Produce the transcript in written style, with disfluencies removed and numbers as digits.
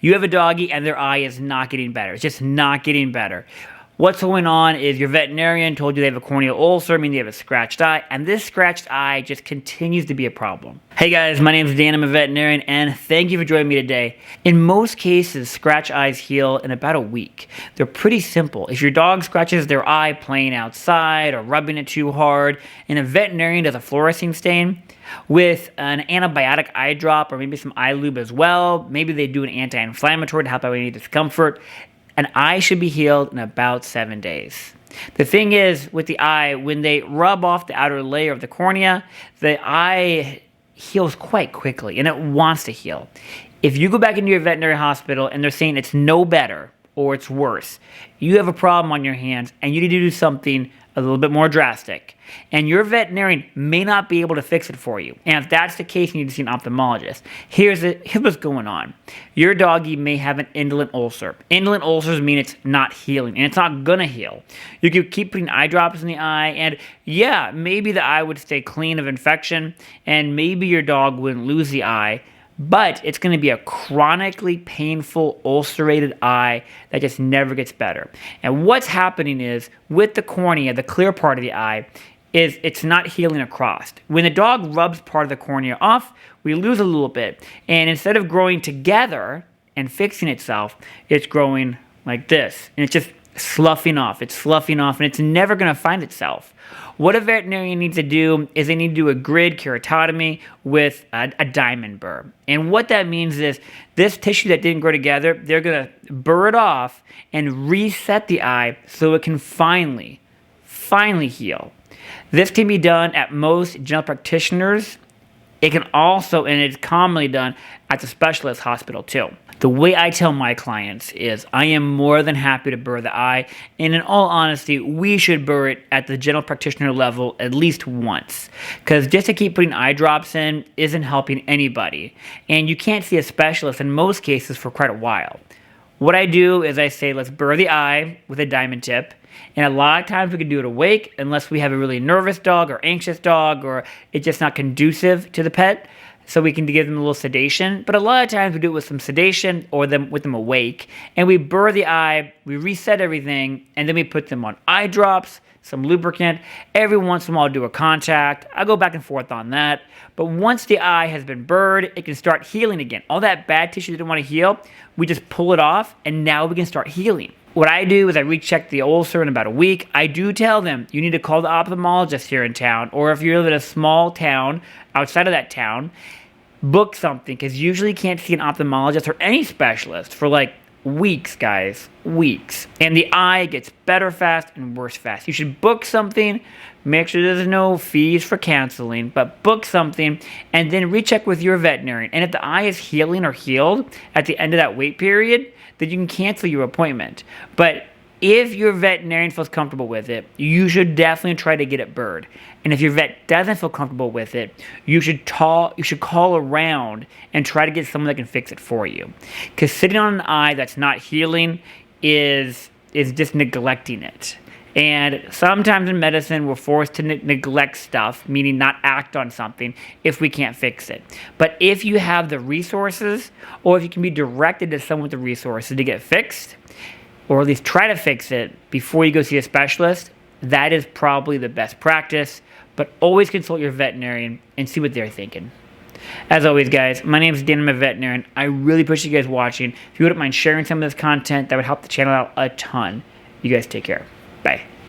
You have a doggy and their eye is not getting better. It's just not getting better. What's going on is your veterinarian told you they have a corneal ulcer, meaning they have a scratched eye, and this scratched eye just continues to be a problem. Hey guys, my name is Dan, I'm a veterinarian, and thank you for joining me today. In most cases, scratch eyes heal in about a week. They're pretty simple. If your dog scratches their eye playing outside or rubbing it too hard, and a veterinarian does a fluorescein stain, with an antibiotic eye drop or maybe some eye lube as well, maybe they do an anti-inflammatory to help out any discomfort, an eye should be healed in about 7 days. The thing is, with the eye, when they rub off the outer layer of the cornea, the eye heals quite quickly, and it wants to heal. If you go back into your veterinary hospital and they're saying it's no better or it's worse, you have a problem on your hands and you need to do something a little bit more drastic. And your veterinarian may not be able to fix it for you. And if that's the case, you need to see an ophthalmologist. Here's what's going on. Your doggy may have an indolent ulcer. Indolent ulcers mean it's not healing, and it's not gonna heal. You could keep putting eye drops in the eye, and yeah, maybe the eye would stay clean of infection, and maybe your dog wouldn't lose the eye, but it's going to be a chronically painful, ulcerated eye that just never gets better. And what's happening is, with the cornea, the clear part of the eye, is it's not healing across. When the dog rubs part of the cornea off, we lose a little bit. And instead of growing together and fixing itself, it's growing like this. And it's just sloughing off. It's sloughing off, and it's never going to find itself. What a veterinarian needs to do is they need to do a grid keratotomy with a diamond burr. And what that means is this tissue that didn't grow together, they're going to burr it off and reset the eye so it can finally heal. This can be done at most general practitioners. It can also, and it's commonly done at the specialist hospital too. The way I tell my clients is I am more than happy to burr the eye, and in all honesty, we should burr it at the general practitioner level at least once, because just to keep putting eye drops in isn't helping anybody, and you can't see a specialist in most cases for quite a while. What I do is I say, let's burr the eye with a diamond tip, and a lot of times we can do it awake unless we have a really nervous dog or anxious dog or it's just not conducive to the pet, so we can give them a little sedation. But a lot of times we do it with some sedation or with them awake, and we burr the eye, we reset everything, and then we put them on eye drops, some lubricant. Every once in a while I'll do a contact. I go back and forth on that. But once the eye has been burred, it can start healing again. All that bad tissue that didn't want to heal, we just pull it off, and now we can start healing. What I do is I recheck the ulcer in about a week. I do tell them, you need to call the ophthalmologist here in town, or if you live in a small town, outside of that town, book something, because usually you can't see an ophthalmologist or any specialist for like weeks, guys, weeks. And the eye gets better fast and worse fast. You should book something, make sure there's no fees for canceling, but book something and then recheck with your veterinarian. And if the eye is healing or healed at the end of that wait period, then you can cancel your appointment. But if your veterinarian feels comfortable with it, you should definitely try to get it burred. And if your vet doesn't feel comfortable with it, you should call around and try to get someone that can fix it for you. Because sitting on an eye that's not healing is just neglecting it. And sometimes in medicine, we're forced to neglect stuff, meaning not act on something if we can't fix it. But if you have the resources, or if you can be directed to someone with the resources to get fixed, or at least try to fix it before you go see a specialist, that is probably the best practice. But always consult your veterinarian and see what they're thinking. As always, guys, my name is Dan, I'm a veterinarian. I really appreciate you guys watching. If you wouldn't mind sharing some of this content, that would help the channel out a ton. You guys take care. Bye.